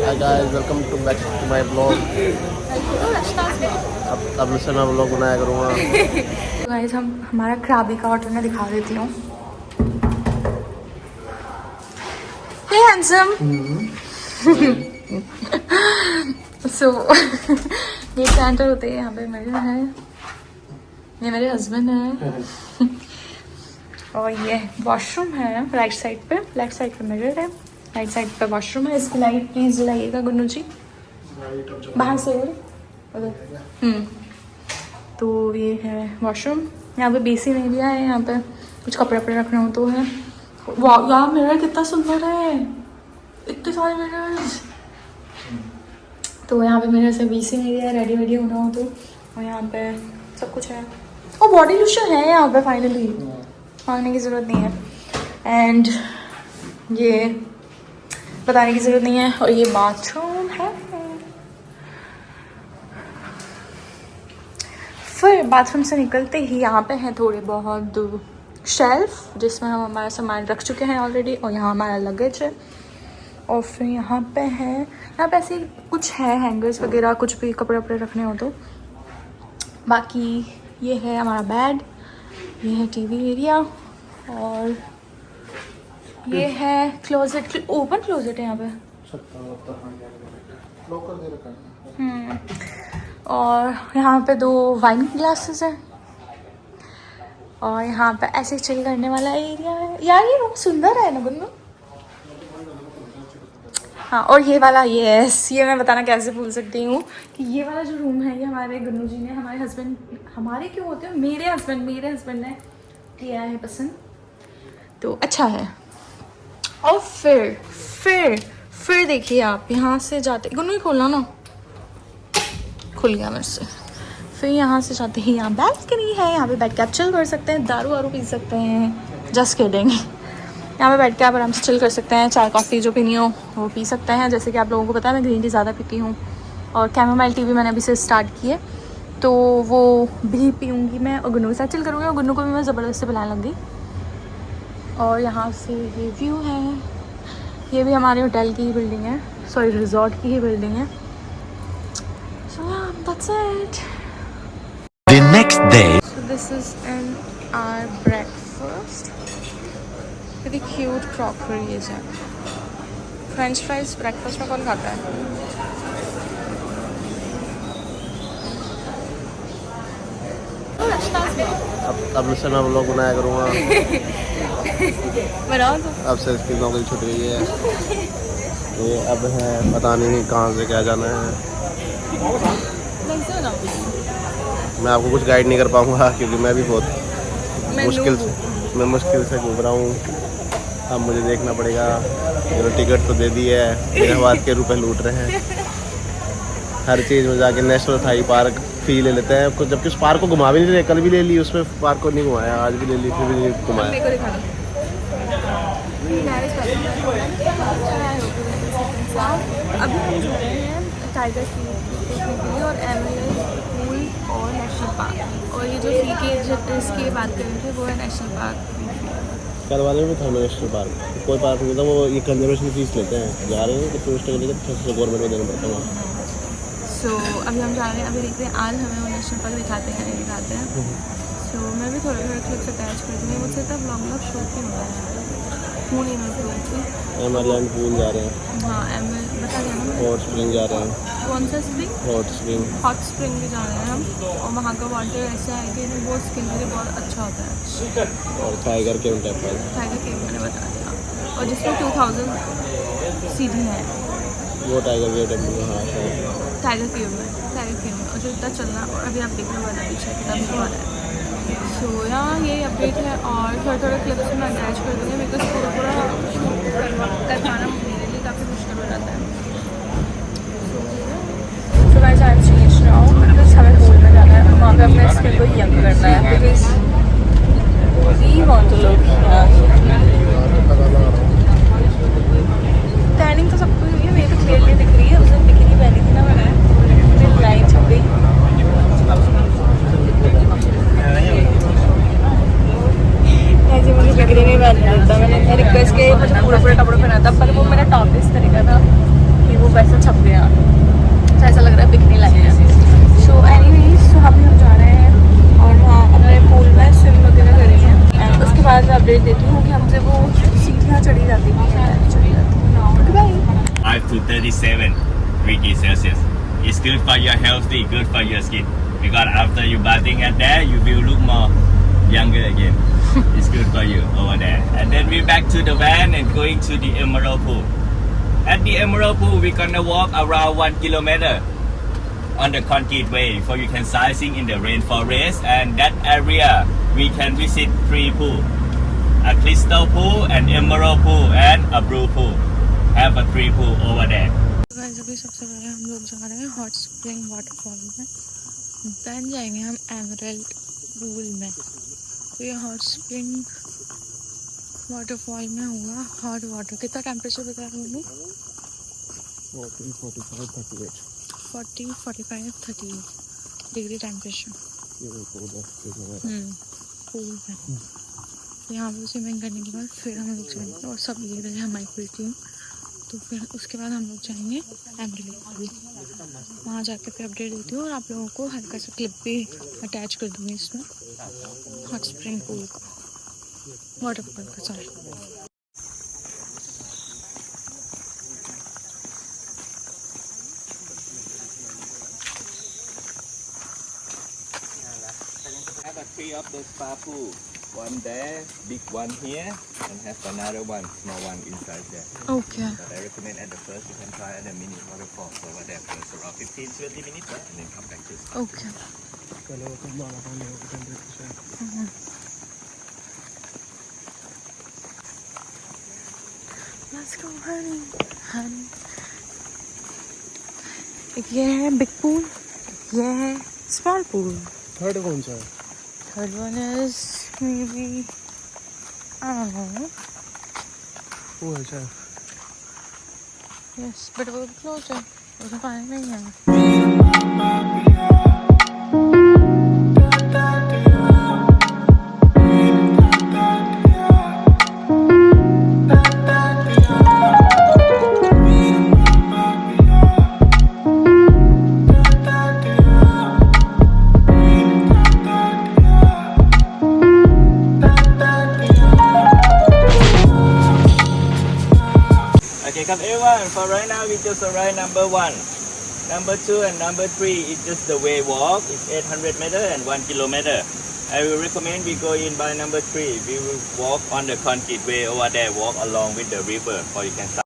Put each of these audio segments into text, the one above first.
Hi guys, welcome to back to my vlog. अब से मैं vlog बनाया करूँगा. गाइस हम हमारा क्राबी का ऑर्डर मैं दिखा देती हूँ. Hey handsome. So ये सेंटर होते हैं यहाँ पे मेरे है. ये मेरे हस्बैंड है. और ये वॉशरूम है राइट साइड पे. लेफ्ट साइड पे मिरर है. राइट साइड पे वॉशरूम है. इसकी लाइट प्लीज जलाइएगा गुन्नू जी. बाहर से तो ये है वॉशरूम. यहाँ पे बेसिन एरिया है. यहाँ पे कुछ कपड़े वपड़े रखना हो तो है. वाह यार मिरर कितना सुंदर है. इतने सारे मिरर्स. तो यहाँ पे मेरे से बेसिन एरिया रेडी वेडी होना हो तो. और यहाँ पे सब कुछ है. और बॉडी लोशन है यहाँ पे. फाइनली मांगने की ज़रूरत नहीं है. एंड ये बताने की ज़रूरत नहीं है. और ये बाथरूम है. फिर बाथरूम से निकलते ही यहाँ पे है थोड़े बहुत शेल्फ जिसमें हम हमारा सामान रख चुके हैं ऑलरेडी. और यहाँ हमारा लगेज है. और फिर यहाँ पे है. यहाँ पे ऐसे कुछ है हैंगर्स वगैरह कुछ भी कपड़े वपड़े रखने हो तो. बाकी ये है हमारा बेड. ये है टीवी एरिया. और ये है क्लोजेट. ओपन क्लोजेट है यहाँ पे. और यहाँ पे 2 वाइन ग्लासेस हैं. और यहाँ पे ऐसे चिल करने वाला एरिया है. यार ये रूम सुंदर है ना गुन्नू. हाँ और ये वाला ये मैं बताना कैसे भूल सकती हूँ कि ये वाला जो रूम है ये हमारे गुन्नू जी ने हमारे हस्बैंड. हमारे क्यों होते हैं मेरे हस्बैंड ने किया है पसंद. तो अच्छा है. और फिर देखिए आप यहाँ से जाते. गुन्नू ही खोलना ना. खुल गया मेरे से. फिर यहाँ से जाते हैं. यहाँ बैल्कनी है. यहाँ पे बैठ के आप चिल कर सकते हैं. दारू वारू पी सकते हैं. Just kidding. यहाँ पे बैठ के आप आराम से चिल कर सकते हैं. चाय कॉफ़ी जो पीनी हो वो पी सकते हैं. जैसे कि आप लोगों को पता है मैं ग्रीन टी ज़्यादा पीती हूँ. और कैमोमाइल टी भी मैंने अभी से स्टार्ट की है तो वो भी पीऊँगी मैं. और गुन्नू के साथ चिल करूँगी. और गुन्नू को भी मैं ज़बरदस्ती पिलाने लग गई. और यहाँ से ये व्यू है. ये भी हमारे होटल की ही बिल्डिंग है. सॉरी रिजॉर्ट की ही बिल्डिंग है. सो या that's it. The next day. So this is in our breakfast. Very cute crockery है. French fries breakfast में कौन खाता है? अब से मैं vlog बनाया करूँगा. बनाओ तो. अब से इसकी नौकरी छूट गई है. ये अब है पता नहीं कहाँ से क्या जाना है. मैं आपको कुछ गाइड नहीं कर पाऊँगा क्योंकि मैं भी बहुत मुश्किल से घूम रहा हूँ. अब मुझे देखना पड़ेगा. मेरा टिकट तो दे दी है. मेरे बात के रुपए लूट रहे हैं. हर चीज़ में जाके नेशनल थाई पार्क फी ले लेते हैं. कुछ जबकि उस पार्क को घुमा भी नहीं रहे. कल भी ले ली उसमें पार्क को नहीं घुमाया. आज भी ले ली फिर भी नहीं घुमाया. अभी हम जा रहे हैं टाइगर सी देखने के लिए. और एमएलए पूल और नेशनल पार्क. और ये जो फी के इसकी बात कर रहे थे वो है नेशनल पार्क. कल वाले में था नेशनल पार्क. कोई पार्क नहीं था. वो ये कंजर्वेशन फीस लेते हैं. जा रहे हैं कि टूरिस्ट के लिए गवर्नमेंट को देना पड़ता है. सो अभी हम जा रहे हैं. अभी देखते हैं आज हमें वो नेशनल पार्क दिखाते हैं नहीं दिखाते हैं. सो मैं भी थोड़े क्लिप्स अटैच कर दूँगी. मुझसे तब ब्लॉग शूट नहीं होता है. पूल एमरलैंड पूल जा रहे हैं. हाँ एमएल बता देना. हॉट स्प्रिंग जा रहे हैं. कौन सा स्प्रिंग? हॉट स्प्रिंग भी जा रहे हैं हम. और वहाँ का वाटर ऐसा है कि वो स्किन के लिए बहुत अच्छा होता है. और टाइगर केव मैंने बता दिया. और जिसमें 2000 सीढ़ी है वो टाइगर केव टेम्पल. हाँ टाइगर केव में. और जो इतना चलना. और अभी आप देखने वाला पीछे कितना भी आ रहा है. सो यहाँ ये अपडेट है. और थोड़े क्लिप्स में अटैच कर दूँगी बिकॉज पूरा करवाना मेरे लिए काफ़ी मुश्किल हो जाता है. So guys I am change now because हमें पूल में जाना है. वहाँ पे अपने स्किन को यंग करना है because we want to look. Tanning तो सबको हुई है. मेरी तो क्लियरली दिख रही है. उस दिन बिकिनी पहनी थी ना मैंने. मेरी लाइन छप गई. ऐसे मुझे बिक्री नहीं पहनने देता. मैंने रिक्वेस्ट किया मुझे पूरे कपड़े पहना था. पर वो मेरा टॉप इस तरीका था कि वो ऐसा छप गया, तो ऐसा लग रहा है पिकनिक लगे हैं। सो एनीवेज, तो अभी हम जा रहे हैं और वहाँ अपने पूल में स्विम वगैरह करेंगे। एंड उसके बाद मैं अपडेट देती हूँ कि हमसे वो सीढ़ियाँ चढ़ी जाती हैं, चढ़ी जाती हैं। Bye. 5 to 37 degrees Celsius. It's good for your healthy, good for your skin. Because after you bathing at there, you will look more younger again. It's good for you over there. And then we back to the van and going to the Emerald Pool. At the Emerald Pool, we're gonna walk around 1 kilometer on the concrete way, so you can sightseeing in the rainforest. And that area, we can visit 3 pools: a crystal pool, an emerald pool, and a blue pool. Have a 3 pool over there. Guys अभी सबसे पहले हम लोग जा रहे हैं hot spring waterfall में, then जाएंगे हम एमरल्ड पूल में। तो ये हॉट स्प्रिंग वाटरफॉल में होगा हॉट वाटर। कितना टेम्परेचर बताया मम्मी? 40, 45, 38 डिग्री टेम्परेचर पूल में। यहाँ पर स्विमिंग करने के बाद फिर हम लोग जाएंगे और सब ले रहे हैं हमारी पूरी टीम। तो फिर उसके बाद हम लोग जाएंगे एमरल्ड पूल, वहाँ जाके फिर अपडेट देती हूँ और आप लोगों को हल्का सा क्लिप भी अटैच कर दूँगी इसमें हॉट स्प्रिंग पूल का, वाटरफॉल का। Sorry. Have a 3 of the spa pool. One there, big one here, and have another one, small one inside there. Okay But I recommend at the first you can try at the mini waterfall over there first, around 15-20 minutes, and then come back to spa. Okay. Let's go honey, honey। एक ये है big pool, ये है small pool. Third कौन सा है? Third one is maybe I don't know. वो है शायद। Yes, but वो close है, उसमें पानी नहीं है। Okay, come everyone. For right now, we just arrived number 1. Number 2 and number 3 is just the way walk. It's 800 meter and 1 kilometer. I will recommend we go in by number 3. We will walk on the concrete way over there, walk along with the river, or you can start.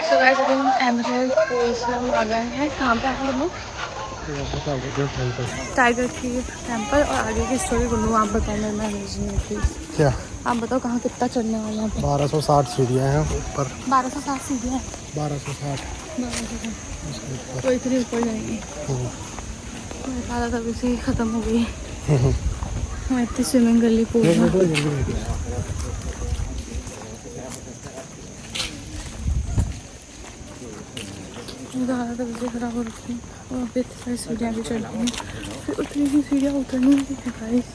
So guys, अभी हम emerald pool से हम आ गए हैं। कहाँ पे आए हम लोग? टाइगर की टेम्पल। और आगे की स्टोरी बोलूँ आप बताओ, मेरे मैनेज नहीं प्लीज। क्या? आप बताओ कहाँ कितना चढ़ने वाला है? 1260 सीढ़ियाँ हैं ऊपर। 1260 सीढ़ियाँ हैं। 1260। तो इतनी ऊपर जाएंगे। मेरी हालत अभी से ही ख़त्म हो गई। मैं इतनी स्विमिंग कर ली पूल में। मेरी हालत अभी से ख़राब हो रखी है और अभी इतनी सारी सीढ़ियाँ भी चढ़ती हैं, फिर उतनी ही सीढ़ियाँ उतरनी है गाइस।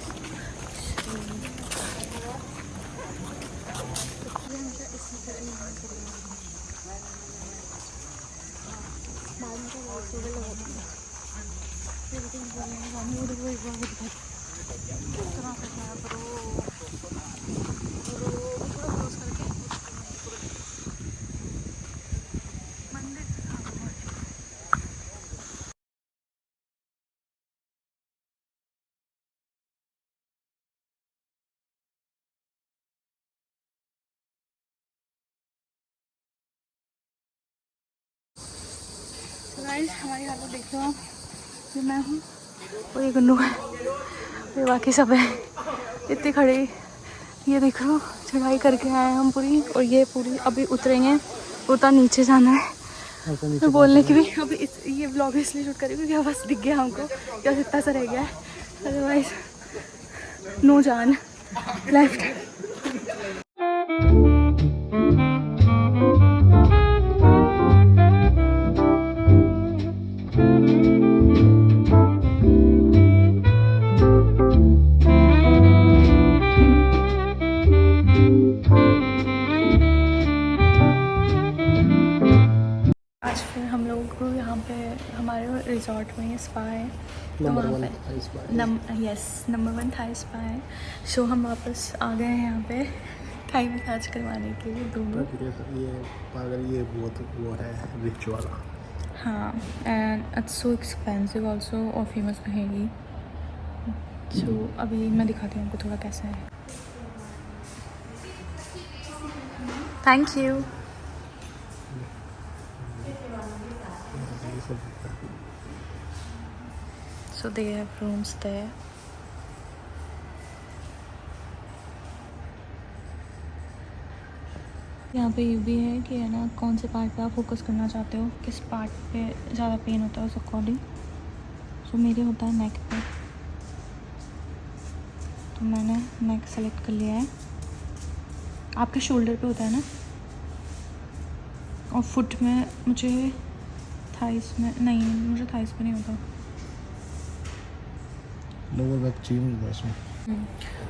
गाइस हमारी हालत देख लो आप, ये मैं हूँ और ये गन्नू है, ये बाकी सब है इतने खड़े। ये देख लो चढ़ाई करके आए हैं हम पूरी, और ये पूरी अभी उतरेंगे, उतना नीचे जाना है। तो बोलने की भी अभी ये ब्लॉग इसलिए शूट करी क्योंकि बस दिख गया हमको कि बस इतना सा रह गया है, अदरवाइज नो जान लेफ्ट। हम लोगों को यहाँ पे हमारे रिजॉर्ट में ये स्पा है, तो वहाँ पे यस नंबर 1 थाई स्पा है। सो हम वापस आ गए हैं यहाँ पे थाई मसाज करवाने के लिए दोनों। ये वो है रिच वाला। हाँ and it's so expensive also, और फेमस में है ये। सो अभी मैं दिखाती हूँ आपको थोड़ा कैसा है। Thank you. So they have rooms there. यहाँ पे ये भी है कि है ना कौन से पार्ट पे आप फोकस करना चाहते हो, किस पार्ट पे ज़्यादा पेन होता है उस अकॉर्डिंग। सो मेरे होता है नेक पे, तो मैंने नेक सेलेक्ट कर लिया है। आपके शोल्डर पे होता है ना, और फुट में मुझे थाइस में नहीं, मुझे थाइस पे नहीं होता। लोअर बैक चाहिए इसमें।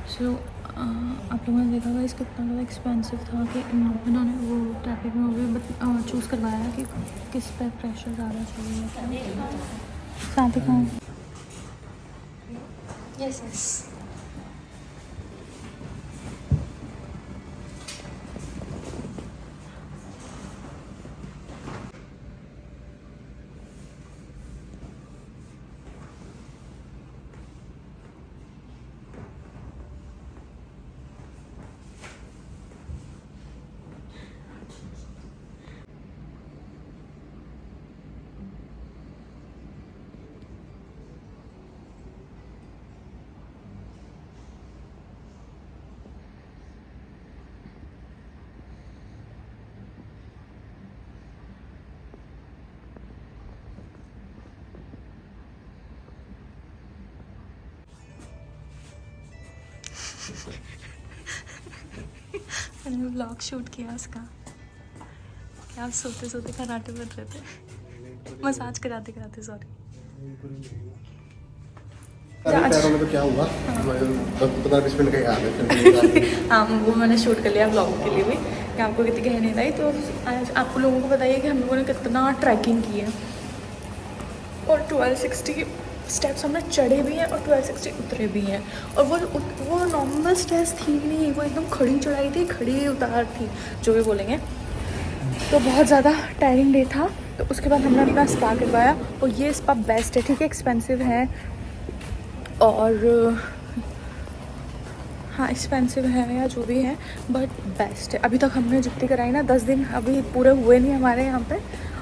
सो आप लोगों ने देखा होगा इसका कितना ज़्यादा एक्सपेंसिव था कि इन्होंने वो ट्रैफिक में हो गए चूज़ करवाया कि किस पे प्रेशर ज़्यादा चाहिए। साथ ही कहाँ यस यस मैंने व्लॉग शूट किया उसका, क्या आप सोते सोते कराटे बन रहे थे, मसाज कराते कराते सॉरी। पैरों में तो क्या हुआ, 15-20 मिनट का याद है। हाँ वो मैंने शूट कर लिया व्लॉग के लिए भी कि आपको कितनी गहरी आई। तो आज आप लोगों को बताइए कि हम लोगों ने कितना ट्रैकिंग की है, और 1260 स्टेप्स हमने चढ़े भी हैं और 1260 उतरे भी हैं। और वो नॉर्मल स्टेप्स थी नहीं, वो एकदम खड़ी चढ़ाई थी, खड़ी उतार थी, जो भी बोलेंगे। तो बहुत ज़्यादा टायरिंग डे था। तो उसके बाद हमने अपना स्पा करवाया, और ये स्पा बेस्ट है, ठीक है एक्सपेंसिव है, और हाँ एक्सपेंसिव है या जो भी है बट बेस्ट है। अभी तक हमने जितनी कराई ना 10 दिन अभी पूरे हुए नहीं हमारे यहाँ पे,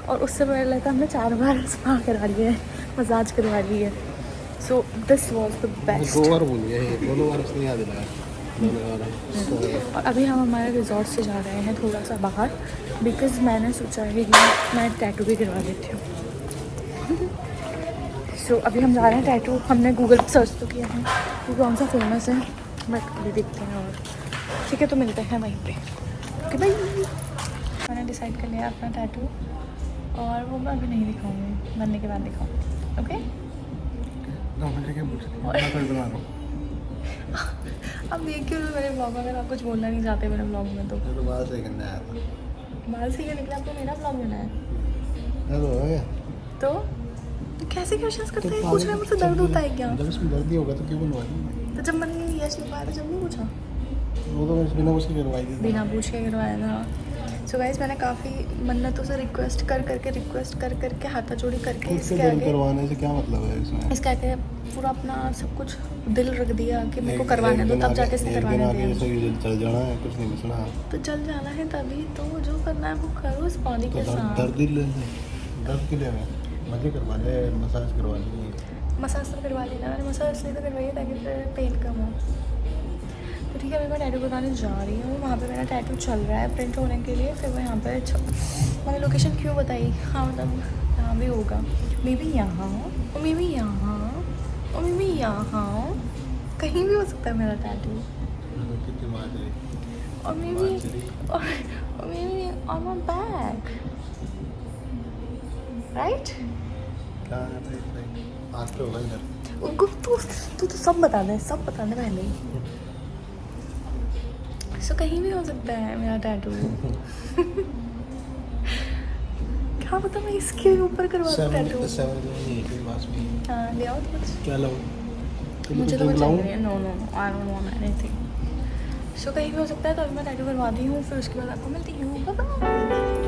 और उससे पहले तो हमने 4 बार स्पा करा लिया है, मसाज करवा ली है। So this was the best. 2 बार बोल गया है, 2 बार उसने याद दिलाया। और अभी हम हमारे रिजॉर्ट से जा रहे हैं थोड़ा सा बाहर, बिकॉज मैंने सोचा है कि मैं टैटू भी करवा देती हूँ। सो अभी हम जा रहे हैं टैटू। हमने गूगल पर सर्च तो किया है कि कौन सा फेमस है, बट अभी देखते हैं। और ठीक है तो मिलते हैं वहीं पे। Okay bye. मैंने डिसाइड कर लिया अपना टैटू, और वो मैं अभी नहीं दिखाऊंगी, बनने के बाद दिखाऊंगी। ओके अब देखिए मेरे ब्लॉग में, अगर आप कुछ बोलना नहीं चाहते मेरे ब्लॉग में तो बाल सही करना है, बाल से ये निकला, आपको मेरा ब्लॉग लेना है तो तो कैसे क्वेश्चंस करते हैं? पूछ रहे हैं मुझसे दर्द होता है क्या? जब इसमें दर्द ही होगा तो क्यों बनवा दी? तो जब मैंने यश लिखवाया था जब नहीं पूछा, वो तो मैं बिना उसकी करवाई थी। बिना पूछ के करवाया था। सो गाइस मैंने काफ़ी मन्नतों से रिक्वेस्ट करके हाथाचोड़ी करके इससे इसके दर्द आगे करवाने से क्या मतलब है इसमें? इसके आगे पूरा अपना सब कुछ दिल रख दिया कि मेरे को करवाने दो, तब जाके इसने करवाने दिया। जैसे कि चल जाना है, कुछ नहीं बचना। तो जल जाना है तभी तो जो करना है वो करो इस बॉडी तो के साथ। दर्द ही ले ले, दर्द के लिए मजे करवा ले, मसाज करवा ले। मसाज तो करवा लेना, मैंने मसाज इसलिए तो करवाई है ताकि फिर पेन कम हो। तो ठीक है, अभी मैं टैटू करवाने जा रही हूँ। वहाँ पे मेरा टैटू चल रहा है प्रिंट होने के लिए। फिर मैं यहाँ पे मैंने लोकेशन क्यों बताई? हाँ मतलब यहाँ भी होगा, मे बी यहाँ और मे बी यहाँ और मे बी यहाँ, कहीं भी हो सकता है मेरा टैटू। और may be on my back, right? आज पे होगा इधर। तू तो सब बता दे पहले ही। सो कहीं भी हो सकता है मेरा टैटू। क्या पता मैं इसके ऊपर करवा दूँ टैटू। हाँ ले आओ तो कुछ। क्या लाऊं? मुझे तो कुछ चाहिए। No I don't want anything. So कहीं भी हो सकता है, तो अभी मैं टैटू करवाती हूँ, फिर उसके बाद आपको मिलती हूँ। Bye bye.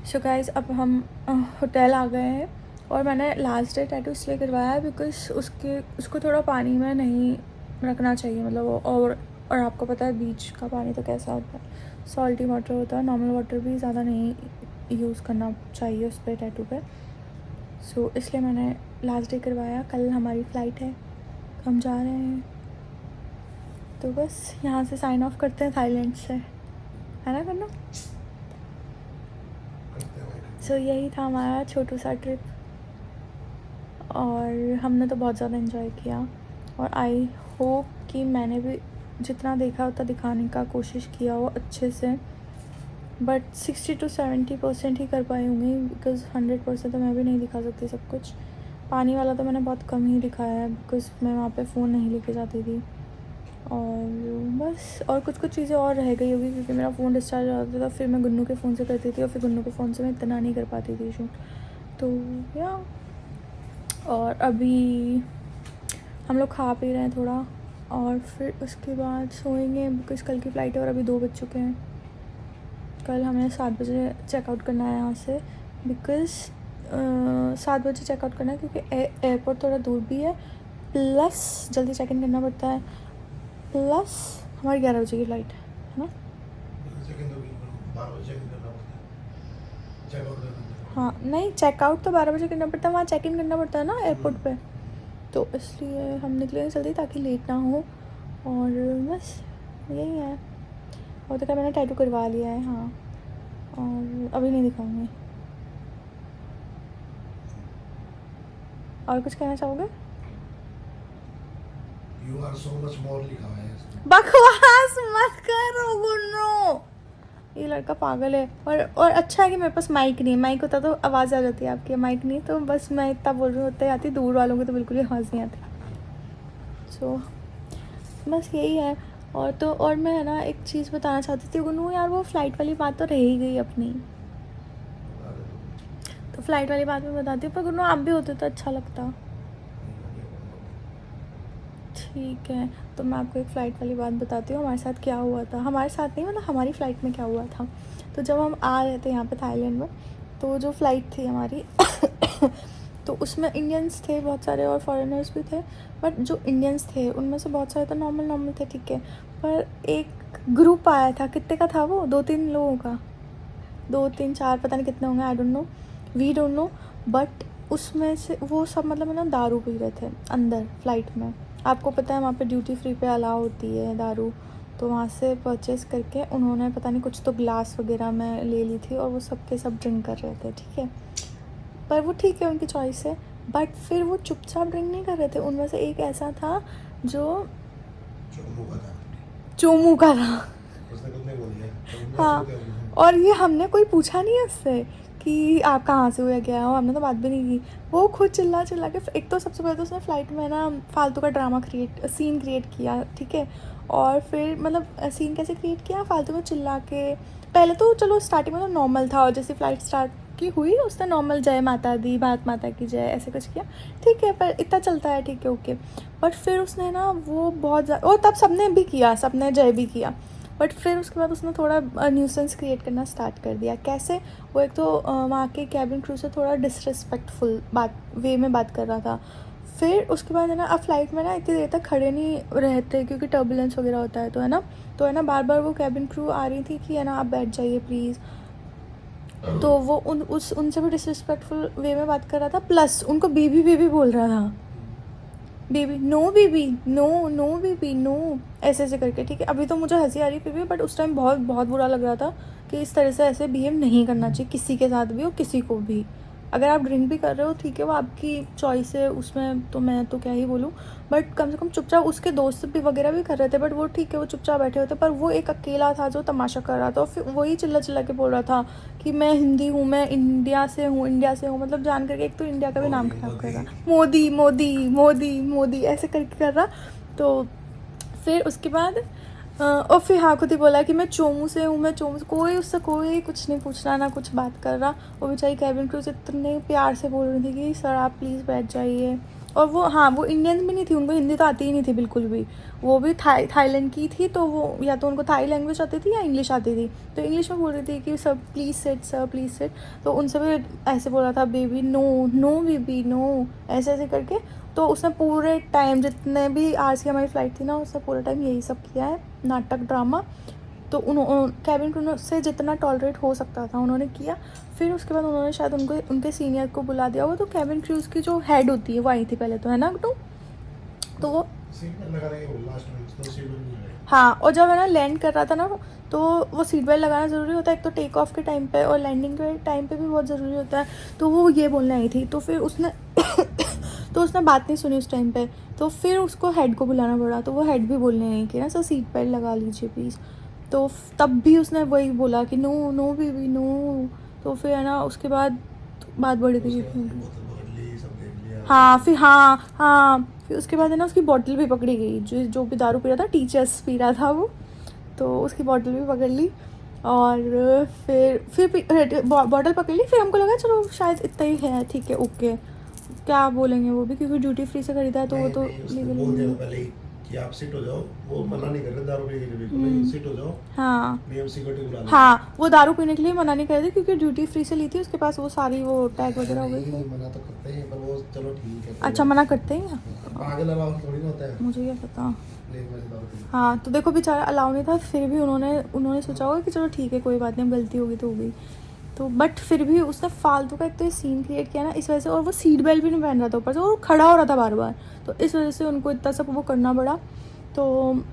सो गाइज़ अब हम होटल आ गए हैं, और मैंने लास्ट डे टैटू इसलिए करवाया है बिकॉज उसको थोड़ा पानी में नहीं रखना चाहिए, मतलब और आपको पता है बीच का पानी तो कैसा होता है, सॉल्टी वाटर होता है। नॉर्मल वाटर भी ज़्यादा नहीं यूज़ करना चाहिए उस पर टैटू पे। सो इसलिए मैंने लास्ट डे करवाया। कल हमारी फ़्लाइट है, हम जा रहे हैं, तो बस यहाँ से साइन ऑफ करते हैं थाईलैंड से, है ना करना। सो यही था हमारा छोटू सा ट्रिप, और हमने तो बहुत ज़्यादा इन्जॉय किया, और आई होप कि मैंने भी जितना देखा उतना दिखाने का कोशिश किया हो अच्छे से, बट 60 to 70% ही कर पाई होंगी, बिकॉज़ 100% तो मैं भी नहीं दिखा सकती सब कुछ। पानी वाला तो मैंने बहुत कम ही दिखाया है, बिकॉज़ मैं वहाँ पे फ़ोन नहीं लेके जाती थी, और बस और कुछ चीज़ें और रह गई होगी, क्योंकि मेरा फ़ोन डिस्चार्ज हो जाता था, फिर मैं गुन्नू के फ़ोन से करती थी, और फिर गुन्नू के फ़ोन से मैं इतना नहीं कर पाती थी शूट, तो या। और अभी हम लोग खा पी रहे हैं थोड़ा, और फिर उसके बाद सोएंगे, बिकॉज़ कल की फ़्लाइट है और अभी 2 बज चुके हैं। कल हमें 7 बजे चेकआउट करना है यहाँ से, बिकॉज़ 7 बजे चेकआउट करना है, क्योंकि एयरपोर्ट थोड़ा दूर भी है, प्लस जल्दी चेक इन करना पड़ता है, प्लस हमारी 11 बजे की फ़्लाइट है ना। हाँ नहीं, चेकआउट तो 12 बजे करना पड़ता है, वहाँ चेक इन करना पड़ता है ना एयरपोर्ट पे, तो इसलिए हम निकले जल्दी ताकि लेट ना हो, और बस यही है। और तो क्या मैंने टैटू करवा लिया है, हाँ, और अभी नहीं दिखाऊंगी। और कुछ कहना चाहोगे? You are so much more लिखा है इसमें। बकवास मत करो गुन्नू, ये लड़का पागल है। और अच्छा है कि मेरे पास माइक नहीं है, माइक होता तो आवाज़ आ जाती है आपकी, माइक नहीं तो बस मैं इतना बोल रही हूँ उतना ही आती, दूर वालों की तो बिल्कुल ही आवाज़ नहीं आती। सो बस यही है। और मैं है ना एक चीज़ बताना चाहती थी गुन्नू यार, वो फ़्लाइट वाली बात तो रह ही गई अपनी, तो फ़्लाइट वाली बात मैं बताती हूँ, पर गुन्नू आप भी होते तो अच्छा लगता। ठीक है, तो मैं आपको एक फ़्लाइट वाली बात बताती हूँ हमारे साथ क्या हुआ था। हमारे साथ नहीं, मतलब हमारी फ़्लाइट में क्या हुआ था। तो जब हम आ रहे थे यहाँ पे थाईलैंड में, तो जो फ़्लाइट थी हमारी तो उसमें इंडियंस थे बहुत सारे, और फॉरेनर्स भी थे, बट जो इंडियंस थे उनमें से बहुत सारे तो नॉर्मल थे, ठीक है, पर एक ग्रुप आया था, कितने का था वो, 2-3 लोगों का, 2-3-4 पता नहीं कितने होंगे, I don't know, we don't know, but उसमें से वो सब मतलब ना दारू पी रहे थे अंदर फ़्लाइट में। आपको पता है वहाँ पे ड्यूटी फ्री पे अलाउ होती है दारू, तो वहाँ से परचेज़ करके उन्होंने पता नहीं कुछ तो ग्लास वगैरह में ले ली थी और वो सबके सब ड्रिंक कर रहे थे, ठीक है। पर वो ठीक है, उनकी चॉइस है। बट फिर वो चुपचाप ड्रिंक नहीं कर रहे थे, उनमें से एक ऐसा था जो चोमू का था। हाँ, और ये हमने कोई पूछा नहीं है उससे कि आप कहाँ से हुए क्या हो, हमने तो बात भी नहीं की। वो खुद चिल्ला चिल्ला के, एक तो सबसे पहले तो उसने फ़्लाइट में ना फालतू का सीन क्रिएट किया, ठीक है। और फिर मतलब सीन कैसे क्रिएट किया, फालतू में चिल्ला के। पहले तो चलो स्टार्टिंग में तो नॉर्मल था, और जैसे फ़्लाइट स्टार्ट की हुई उसने नॉर्मल जय माता दी, भारत माता की जय, ऐसे कुछ किया, ठीक है। पर इतना चलता है, ठीक है, ओके। बट फिर उसने ना वो बहुत ज़्यादा, और तब सबने भी किया, सबने जय भी किया। बट फिर उसके बाद उसने थोड़ा न्यूसेंस क्रिएट करना स्टार्ट कर दिया। कैसे, वो एक तो वहाँ के कैबिन क्रू से थोड़ा डिसरिस्पेक्टफुल वे में बात कर रहा था। फिर उसके बाद है ना, अब फ्लाइट में ना इतनी देर तक खड़े नहीं रहते क्योंकि टर्बुलेंस वगैरह होता है, तो है ना बार बार वो कैबिन क्रू आ रही थी कि है ना आप बैठ जाइए प्लीज़। तो वो उनसे भी डिसरिस्पेक्टफुल वे में बात कर रहा था, प्लस उनको बेबी बेबी बोल रहा था, baby no, baby no, no baby no, ऐसे ऐसे करके, ठीक है। अभी तो मुझे हंसी आ रही फिर भी, बट उस टाइम बहुत बहुत बुरा लग रहा था कि इस तरह से ऐसे बिहेव नहीं करना चाहिए किसी के साथ भी और किसी को भी। अगर आप ड्रिंक भी कर रहे हो, ठीक है, वो आपकी चॉइस है, उसमें तो मैं तो क्या ही बोलूँ। बट कम से कम चुपचाप, उसके दोस्त भी वगैरह भी कर रहे थे, बट वो ठीक है, वो चुपचाप बैठे होते। पर वो एक अकेला था जो तमाशा कर रहा था, और फिर वही चिल्ला चिल्ला के बोल रहा था कि मैं हिंदी हूँ, मैं इंडिया से हूँ, मतलब जान करके एक तो इंडिया का भी नाम खराब कर रहा, मोदी मोदी मोदी मोदी ऐसे करके कर रहा। तो फिर उसके बाद और फिर हाँ खुद ही बोला कि मैं चोमू से हूँ, मैं चोमू से। कोई उससे कोई कुछ नहीं पूछ रहा, ना कुछ बात कर रहा। वो बेचारी कैबिन क्रू इतने प्यार से बोल रही थी कि सर आप प्लीज़ बैठ जाइए। और वो हाँ, वो इंडियन भी नहीं थी, उनको हिंदी तो आती ही नहीं थी बिल्कुल भी। वो भी थाईलैंड की थी, तो वो या तो उनको थाई लैंग्वेज आती थी या इंग्लिश आती थी। तो इंग्लिश में बोल रही थी कि sir please sit, sir please sit. तो उनसे भी ऐसे बोला था, baby no, no baby no, ऐसे ऐसे करके। तो उसने पूरे टाइम, जितने भी आज की हमारी फ़्लाइट थी ना, उसने पूरे टाइम यही सब किया है, नाटक ड्रामा। तो कैबिन क्रू से जितना टॉलरेट हो सकता था उन्होंने किया। फिर उसके बाद उन्होंने शायद उनके सीनियर को बुला दिया होगा। तो कैबिन क्रूज़ की जो हेड होती है वो आई थी पहले, तो है ना तो वो हाँ, और जब है ना लैंड कर रहा था ना, तो वो सीट बेल्ट लगाना ज़रूरी होता है, एक तो टेक ऑफ के टाइम पे और लैंडिंग के टाइम पे भी बहुत ज़रूरी होता है। तो वो ये बोलने आई थी, तो फिर उसने तो उसने बात नहीं सुनी उस टाइम पे। तो फिर उसको हेड को बुलाना पड़ा, तो वो हेड भी बोलने आई कि ना सर सीट बेल्ट लगा लीजिए प्लीज़। तो तब भी उसने वही बोला कि नो, नो बेबी नो। तो फिर है ना उसके बाद बात बढ़ गई। हाँ, फिर उसके बाद है ना उसकी बॉटल भी पकड़ी गई, जो भी दारू पी रहा था, टीचर्स पी रहा था वो, तो उसकी बॉटल भी पकड़ ली। और फिर बॉटल पकड़ ली। फिर हमको लगा चलो शायद इतना ही है, ठीक है, ओके, क्या बोलेंगे वो भी, क्योंकि ड्यूटी फ्री से खरीदा है तो वो तो लीगल कि आप सिट हो जाओ, वो मना नहीं कर रहे दारू पीने के लिए, बिल्कुल सिट हो जाओ। हाँ, नियम सिक्योरिटी बुला लो। हाँ, वो दारू पीने के लिए मना नहीं कर रही थी क्योंकि ड्यूटी फ्री से ली थी, उसके पास वो सारी वो टैग वगैरह हो गई थी। मना तो करते हैं, पर वो चलो ठीक है। अच्छा, मना करते हैं पागल अलाउ थोड़ी ना होता है, मुझे क्या पता। लेकिन हाँ, तो देखो बेचारा अलाउ नहीं था, फिर भी उन्होंने सोचा होगा कि चलो ठीक है, कोई बात नहीं, गलती होगी तो हो गई। तो बट फिर भी उसने फालतू का एक तो सीन क्रिएट किया ना इस वजह से, और वो सीट बेल्ट भी नहीं पहन रहा था ऊपर से, वो खड़ा हो रहा था बार बार, तो इस वजह से उनको इतना सब वो करना पड़ा। तो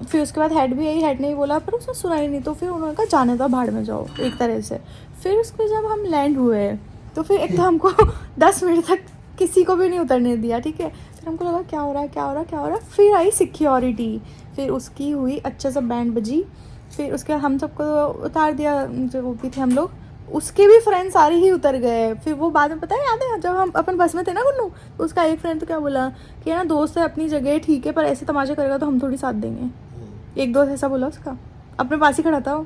फिर उसके बाद हेड भी आई, हेड ने ही बोला, पर उसने सुना ही नहीं। तो फिर उन्होंने कहा जाने दो, भाड़ में जाओ, एक तरह से। फिर उसके जब हम लैंड हुए तो फिर एक तो हमको 10 मिनट तक किसी को भी नहीं उतरने दिया, ठीक है। फिर हमको लगा क्या हो रहा है। फिर आई सिक्योरिटी, फिर उसकी हुई अच्छे से बैंड बजी। फिर उसके बाद हम सबको उतार दिया, जो वो भी थे हम लोग, उसके भी फ्रेंड सारे ही उतर गए। फिर वो बाद में पता है, याद है जब हम अपन बस में थे ना गुन्नू, तो उसका एक फ्रेंड तो क्या बोला कि ना दोस्त है अपनी जगह ठीक है, पर ऐसे तमाशा करेगा तो हम थोड़ी साथ देंगे। एक दोस्त ऐसा बोला उसका, अपने पास ही खड़ा था वो।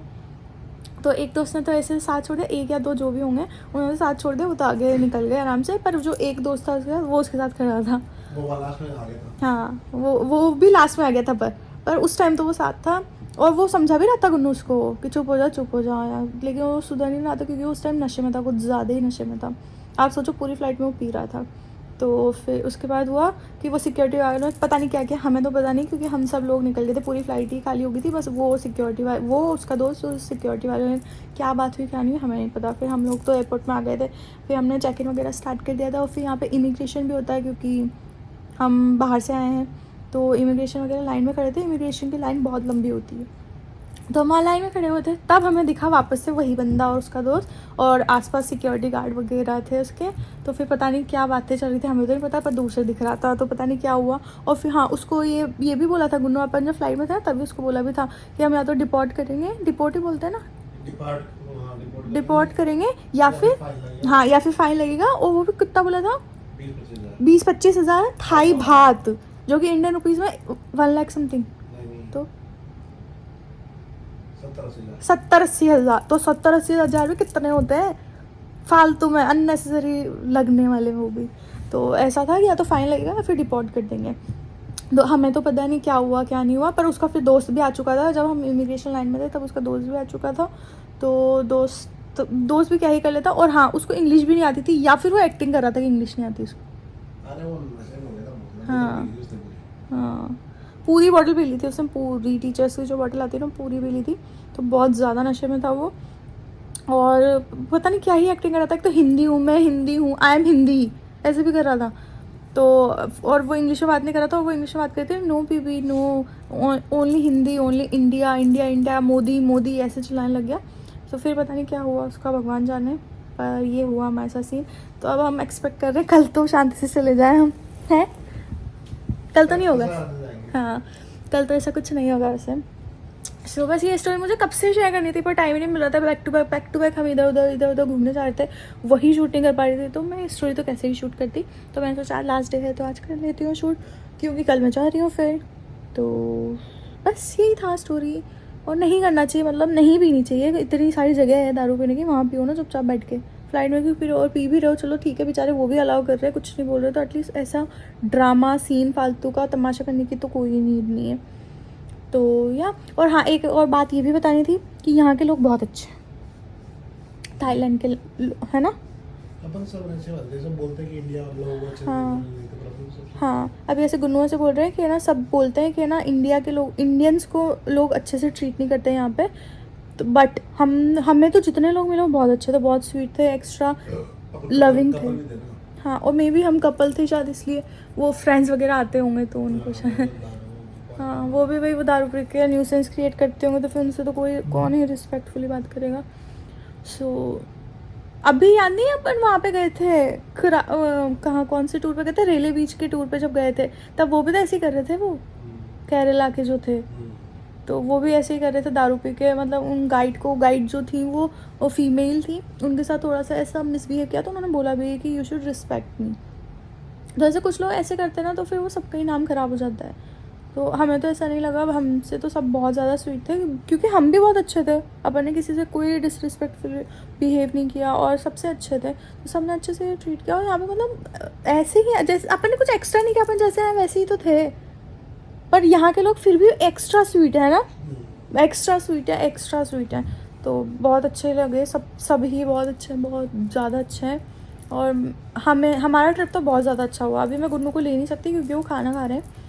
तो एक दोस्त ने तो ऐसे साथ छोड़ दिया, एक या दो जो भी होंगे उन्होंने साथ छोड़ दिया, वो तो आगे निकल गए आराम से। पर जो एक दोस्त था उसके साथ, वो उसके साथ खड़ा था, वो लास्ट में आ गया था। हाँ, वो भी लास्ट में आ गया था, पर उस टाइम तो वो साथ था। और वो समझा भी रहा था गुन्नू उसको कि चुप हो जा यार, लेकिन वो सुधर नहीं रहा था क्योंकि उस टाइम नशे में था, कुछ ज़्यादा ही नशे में था। आप सोचो पूरी फ्लाइट में वो पी रहा था। तो फिर उसके बाद हुआ कि वो सिक्योरिटी वाले ने पता नहीं क्या किया, हमें तो पता नहीं क्योंकि हम सब लोग निकल गए थे, पूरी फ्लाइट ही खाली हो गई थी। बस वो सिक्योरिटी वाले, वो उसका दोस्त, उस सिक्योरिटी वाले ने क्या बात हुई क्या नहीं हमें नहीं पता। फिर हम लोग तो एयरपोर्ट में आ गए थे, फिर हमने चेक इन वगैरह स्टार्ट कर दिया था। और फिर यहाँ पर इमिग्रेशन भी होता है क्योंकि हम बाहर से आए हैं, तो इमिग्रेशन वगैरह लाइन में खड़े थे। इमिग्रेशन की लाइन बहुत लंबी होती है, तो हम वहाँ लाइन में खड़े हुए थे, तब हमें दिखा वापस से वही बंदा और उसका दोस्त, और आसपास सिक्योरिटी गार्ड वगैरह थे उसके। तो फिर पता नहीं क्या बातें चल रही थी, हमें तो नहीं पता, पर दूसरे दिख रहा था, तो पता नहीं क्या हुआ। और फिर हाँ, उसको ये भी बोला था गुन्नू, अपन जब फ्लाइट में था तभी उसको बोला भी था कि हम या तो डिपोर्ट करेंगे, डिपोर्ट ही बोलते हैं ना, डिपोर्ट करेंगे, या फिर हाँ, या फिर फाइन लगेगा। और वो भी कितना बोला था, 20-25 हज़ार थाई बात, जो कि इंडियन रुपीज़ में 1 लाख समथिंग, तो 70-80 हज़ार। तो 70-80 हज़ार भी कितने होते हैं फालतू में, अननेसेसरी लगने वाले वो भी। तो ऐसा था कि या तो फाइन लगेगा या फिर डिपोर्ट कर देंगे। तो हमें तो पता नहीं क्या हुआ क्या नहीं हुआ, पर उसका फिर दोस्त भी आ चुका था। जब हम इमिग्रेशन लाइन में थे तब उसका दोस्त भी आ चुका था। तो दोस्त भी क्या ही कर लेता। और हाँ, उसको इंग्लिश भी नहीं आती थी, या फिर वो एक्टिंग कर रहा था कि इंग्लिश नहीं आती उसको। हाँ, पूरी बॉटल पी ली थी उसने, पूरी टीचर्स की जो बॉटल आती है ना, पूरी पी ली थी। तो बहुत ज़्यादा नशे में था वो, और पता नहीं क्या ही एक्टिंग कर रहा था। एक तो हिंदी हूँ मैं, हिंदी हूँ, आई एम हिंदी, ऐसे भी कर रहा था। तो और वो इंग्लिश में बात नहीं कर रहा था, वो इंग्लिश में बात करते नो पीपी no, only Hindi, only India India India, Modi Modi, ऐसे चलाने लग गया। तो फिर पता नहीं क्या हुआ उसका, भगवान जाने, पर ये हुआ हमारे साथ सीन। तो अब हम एक्सपेक्ट कर रहे हैं कल तो शांति से चले जाए हम, हैं? कल तो नहीं होगा, हाँ कल तो ऐसा कुछ नहीं होगा वैसे। सो बस ये स्टोरी मुझे कब से शेयर करनी थी, पर टाइम ही नहीं मिल रहा था। बैक टू बैक हम इधर उधर घूमने जा रहे थे, वही शूटिंग कर पा रही थी। तो मैं स्टोरी तो कैसे ही शूट करती, तो मैंने सोचा लास्ट डे है तो आज कर लेती हूँ शूट, क्योंकि कल मैं जा रही हूँ फिर। तो बस यही था स्टोरी। और नहीं करना चाहिए, मतलब नहीं पीनी चाहिए। इतनी सारी जगह है दारू पीने की, वहाँ पियो ना चुपचाप बैठ के। फ्लाइट में भी पी रहे हो और पी भी रहे हो, चलो ठीक है, बेचारे वो भी अलाउ कर रहे हैं, कुछ नहीं बोल रहे। तो एटलीस्ट ऐसा ड्रामा सीन फालतू का तमाशा करने की तो कोई नीड नहीं है। तो या, और हाँ, एक और बात ये भी बतानी थी कि यहाँ के लोग बहुत अच्छे हैं, थाईलैंड के, है ना? अपन सब अच्छे बात है, सब बोलते हैं कि इंडिया लोग अच्छे, हाँ, अभी ऐसे गुन्नुआ से बोल रहे हैं कि ना, सब बोलते हैं कि ना इंडिया के लोग, इंडियंस को लोग अच्छे से ट्रीट नहीं करते हैं यहाँ पे। तो बट हमें तो जितने लोग मिले वो बहुत अच्छे थे, बहुत स्वीट थे, एक्स्ट्रा लविंग थे। हाँ, और मे बी हम कपल थे शायद, इसलिए वो फ्रेंड्स वगैरह आते होंगे तो उनको शायद, हाँ वो भी वही, वो दारू पी के न्यूसेंस क्रिएट करते होंगे, तो फिर उनसे तो कौन ही रिस्पेक्टफुली बात करेगा। सो अभी याद नहीं, अपन वहाँ पे गए थे, कहाँ, कौन से टूर पे गए थे, रेले बीच के टूर पे जब गए थे, तब वो भी तो ऐसे ही कर रहे थे, वो केरला के जो थे, तो वो भी ऐसे ही कर रहे थे दारू पी के। मतलब उन गाइड जो थी वो फीमेल थी, उनके साथ थोड़ा सा ऐसा मिसबिहेव किया, तो उन्होंने बोला भी कि यू शुड रिस्पेक्ट मी। तो ऐसे कुछ लोग ऐसे करते हैं ना, तो फिर वो सबका ही नाम ख़राब हो जाता है। तो हमें तो ऐसा नहीं लगा, हमसे तो सब बहुत ज़्यादा स्वीट थे, क्योंकि हम भी बहुत अच्छे थे, अपन ने किसी से कोई डिसरिस्पेक्टफुल बिहेव नहीं किया, और सबसे अच्छे थे, तो सबने अच्छे से ट्रीट किया। और यहाँ पे मतलब ऐसे ही, जैसे अपन ने कुछ एक्स्ट्रा नहीं किया, अपन जैसे हैं वैसे ही तो थे, पर यहाँ के लोग फिर भी एक्स्ट्रा स्वीट है ना, एक्स्ट्रा स्वीट है। तो बहुत अच्छे लगे, सब ही बहुत अच्छे हैं, बहुत ज़्यादा अच्छे हैं। और हमारा ट्रिप तो बहुत ज़्यादा अच्छा हुआ। अभी मैं गुन्नू को ले नहीं सकती क्योंकि वो खाना खा रहे हैं,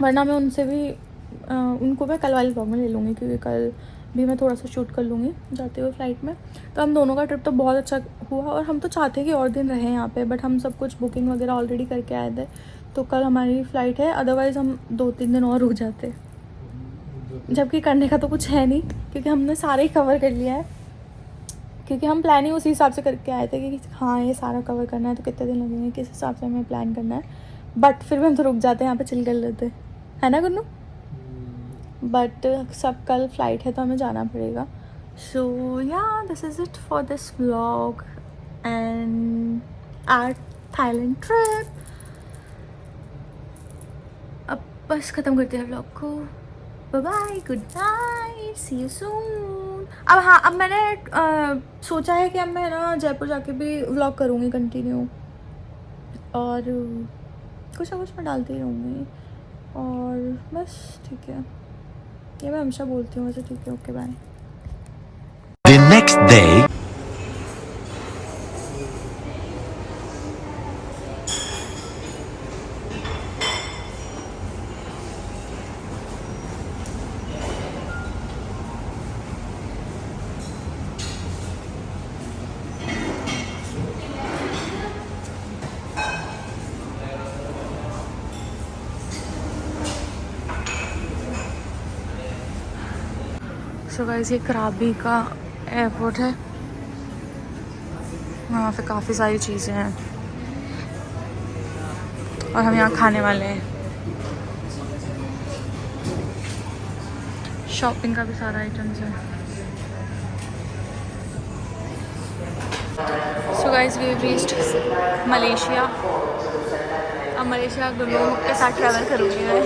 वरना मैं उनसे भी उनको मैं कल वाले ब्लॉग में ले लूँगी, क्योंकि कल भी मैं थोड़ा सा शूट कर लूँगी जाते हुए फ़्लाइट में। तो हम दोनों का ट्रिप तो बहुत अच्छा हुआ, और हम तो चाहते हैं कि और दिन रहें यहाँ पे, बट हम सब कुछ बुकिंग वगैरह ऑलरेडी करके आए थे, तो कल हमारी फ़्लाइट है, अदरवाइज़ हम 2-3 दिन और रुक जाते, जबकि करने का तो कुछ है नहीं, क्योंकि हमने सारे ही कवर कर लिया है। क्योंकि हम प्लानिंग उसी हिसाब से करके आए थे कि हाँ ये सारा कवर करना है, तो कितने दिन लगेंगे, किस हिसाब से हमें प्लान करना है। बट फिर भी हम तो रुक जाते हैं यहाँ पे, चिल कर लेते, है ना गुन्नू? बट सब कल फ्लाइट है तो हमें जाना पड़ेगा। So ya, this is it for this vlog and our Thailand trip. अब बस ख़त्म करते हैं व्लॉग को। Bye bye, good night, see you soon. अब हाँ, अब मैंने सोचा है कि अब मैं ना जयपुर जाके भी व्लॉग करूँगी कंटिन्यू, और कुछ ना कुछ मैं डालती रहूँगी, और बस ठीक है, ये मैं हमेशा बोलती हूँ वैसे। ठीक है, okay bye. The next day. So guys ये कराबी का एयरपोर्ट है, वहाँ पे काफ़ी सारी चीज़ें हैं और हम यहाँ खाने वाले हैं। शॉपिंग का भी सारा आइटम्स है। So guys we reached Malaysia. अब मलेशिया गुल्लू के साथ ट्रैवल करूँगी मैं।